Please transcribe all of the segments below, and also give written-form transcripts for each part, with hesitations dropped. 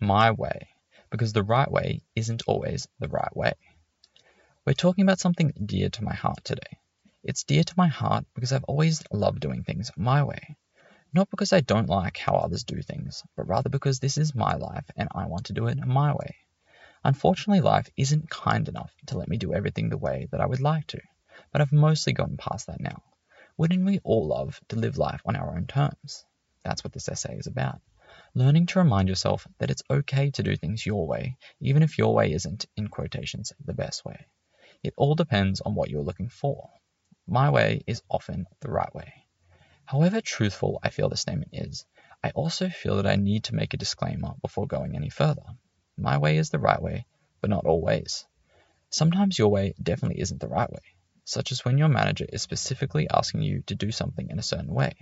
my way, because the right way isn't always the right way. We're talking about something dear to my heart today. It's dear to my heart because I've always loved doing things my way. Not because I don't like how others do things, but rather because this is my life and I want to do it my way. Unfortunately, life isn't kind enough to let me do everything the way that I would like to, but I've mostly gotten past that now. Wouldn't we all love to live life on our own terms? That's what this essay is about. Learning to remind yourself that it's okay to do things your way, even if your way isn't, in quotations, the best way. It all depends on what you're looking for. My way is often the right way. However truthful I feel the statement is, I also feel that I need to make a disclaimer before going any further. My way is the right way, but not always. Sometimes your way definitely isn't the right way, such as when your manager is specifically asking you to do something in a certain way,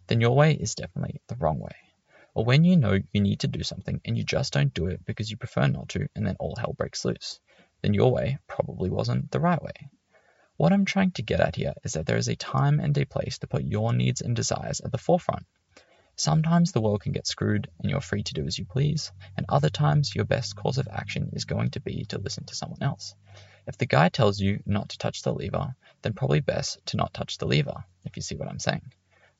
then your way is definitely the wrong way. Or when you know you need to do something and you just don't do it because you prefer not to and then all hell breaks loose, then your way probably wasn't the right way. What I'm trying to get at here is that there is a time and a place to put your needs and desires at the forefront. Sometimes the world can get screwed and you're free to do as you please, and other times your best course of action is going to be to listen to someone else. If the guy tells you not to touch the lever, then probably best to not touch the lever, if you see what I'm saying.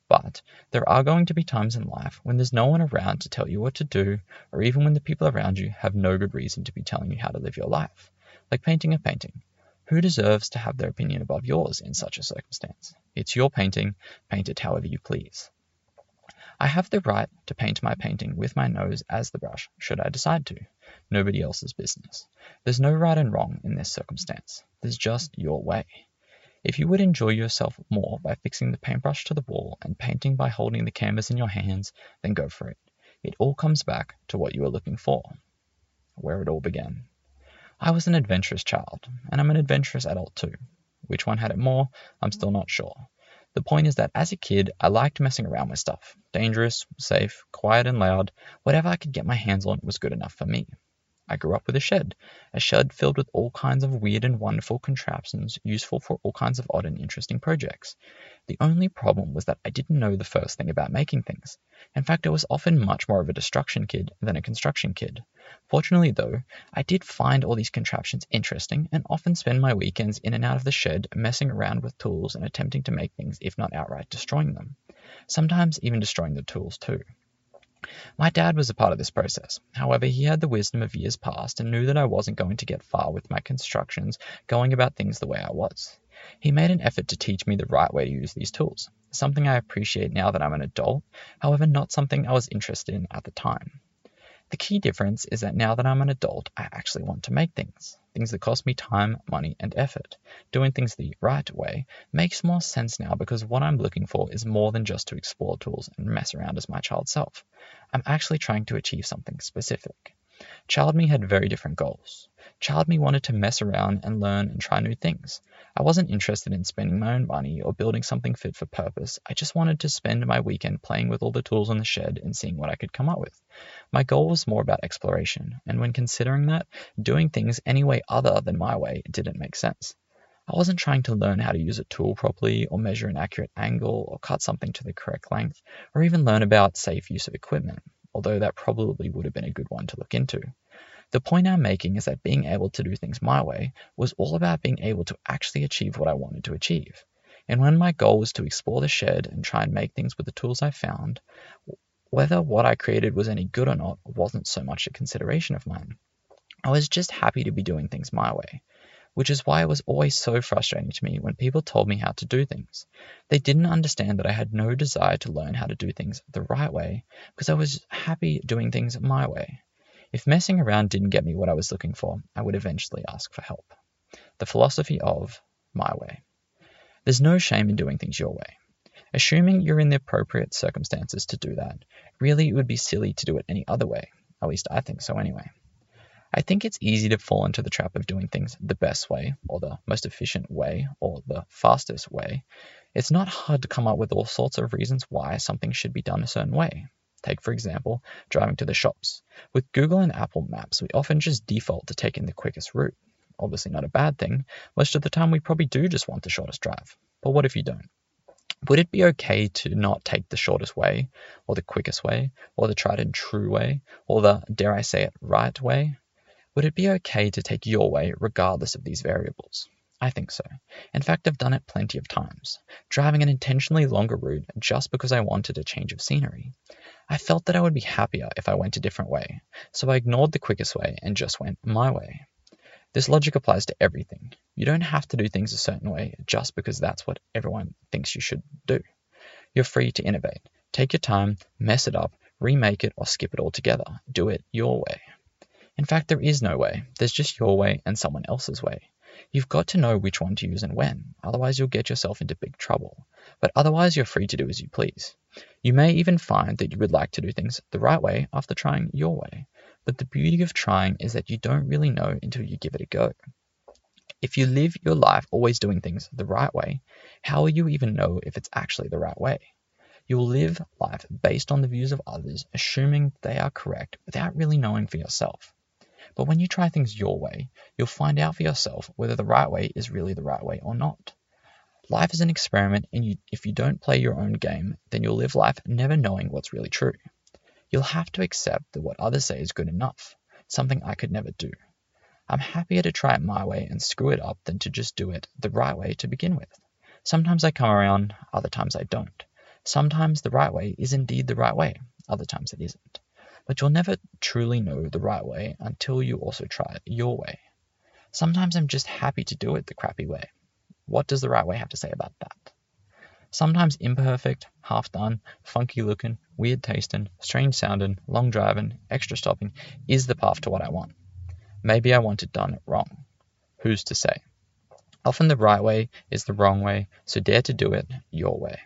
But there are going to be times in life when there's no one around to tell you what to do, or even when the people around you have no good reason to be telling you how to live your life. Like painting a painting. Who deserves to have their opinion above yours in such a circumstance? It's your painting, paint it however you please. I have the right to paint my painting with my nose as the brush, should I decide to. Nobody else's business. There's no right and wrong in this circumstance. There's just your way. If you would enjoy yourself more by fixing the paintbrush to the wall and painting by holding the canvas in your hands, then go for it. It all comes back to what you are looking for, where it all began. I was an adventurous child, and I'm an adventurous adult too. Which one had it more? I'm still not sure. The point is that as a kid, I liked messing around with stuff. Dangerous, safe, quiet and loud, whatever I could get my hands on was good enough for me. I grew up with a shed filled with all kinds of weird and wonderful contraptions useful for all kinds of odd and interesting projects. The only problem was that I didn't know the first thing about making things. In fact, I was often much more of a destruction kid than a construction kid. Fortunately, though, I did find all these contraptions interesting and often spend my weekends in and out of the shed messing around with tools and attempting to make things, if not outright destroying them. Sometimes even destroying the tools too. My dad was a part of this process. However, he had the wisdom of years past and knew that I wasn't going to get far with my constructions going about things the way I was. He made an effort to teach me the right way to use these tools, something I appreciate now that I'm an adult, however not something I was interested in at the time. The key difference is that now that I'm an adult, I actually want to make things that cost me time, money, and effort. Doing things the right way makes more sense now because what I'm looking for is more than just to explore tools and mess around as my child self. I'm actually trying to achieve something specific. Child me had very different goals. Child me wanted to mess around and learn and try new things. I wasn't interested in spending my own money or building something fit for purpose. I just wanted to spend my weekend playing with all the tools in the shed and seeing what I could come up with. My goal was more about exploration, and when considering that, doing things any way other than my way didn't make sense. I wasn't trying to learn how to use a tool properly or measure an accurate angle or cut something to the correct length or even learn about safe use of equipment, although that probably would have been a good one to look into. The point I'm making is that being able to do things my way was all about being able to actually achieve what I wanted to achieve. And when my goal was to explore the shed and try and make things with the tools I found, whether what I created was any good or not wasn't so much a consideration of mine. I was just happy to be doing things my way, which is why it was always so frustrating to me when people told me how to do things. They didn't understand that I had no desire to learn how to do things the right way because I was happy doing things my way. If messing around didn't get me what I was looking for, I would eventually ask for help. The philosophy of my way. There's no shame in doing things your way. Assuming you're in the appropriate circumstances to do that, really it would be silly to do it any other way. At least I think so anyway. I think it's easy to fall into the trap of doing things the best way, or the most efficient way, or the fastest way. It's not hard to come up with all sorts of reasons why something should be done a certain way. Take, for example, driving to the shops. With Google and Apple Maps, we often just default to taking the quickest route. Obviously not a bad thing. Most of the time we probably do just want the shortest drive. But what if you don't? Would it be okay to not take the shortest way, or the quickest way, or the tried and true way, or the, dare I say it, right way? Would it be okay to take your way regardless of these variables? I think so. In fact, I've done it plenty of times, driving an intentionally longer route just because I wanted a change of scenery. I felt that I would be happier if I went a different way, so I ignored the quickest way and just went my way. This logic applies to everything. You don't have to do things a certain way just because that's what everyone thinks you should do. You're free to innovate. Take your time, mess it up, remake it, or skip it altogether. Do it your way. In fact, there is no way. There's just your way and someone else's way. You've got to know which one to use and when, otherwise you'll get yourself into big trouble. But otherwise you're free to do as you please. You may even find that you would like to do things the right way after trying your way. But the beauty of trying is that you don't really know until you give it a go. If you live your life always doing things the right way, how will you even know if it's actually the right way? You will live life based on the views of others, assuming they are correct without really knowing for yourself. But when you try things your way, you'll find out for yourself whether the right way is really the right way or not. Life is an experiment, and if you don't play your own game, then you'll live life never knowing what's really true. You'll have to accept that what others say is good enough, something I could never do. I'm happier to try it my way and screw it up than to just do it the right way to begin with. Sometimes I come around, other times I don't. Sometimes the right way is indeed the right way, other times it isn't. But you'll never truly know the right way until you also try it your way. Sometimes I'm just happy to do it the crappy way. What does the right way have to say about that? Sometimes imperfect, half done, funky looking, weird tasting, strange sounding, long driving, extra stopping is the path to what I want. Maybe I want it done wrong. Who's to say? Often the right way is the wrong way, so dare to do it your way.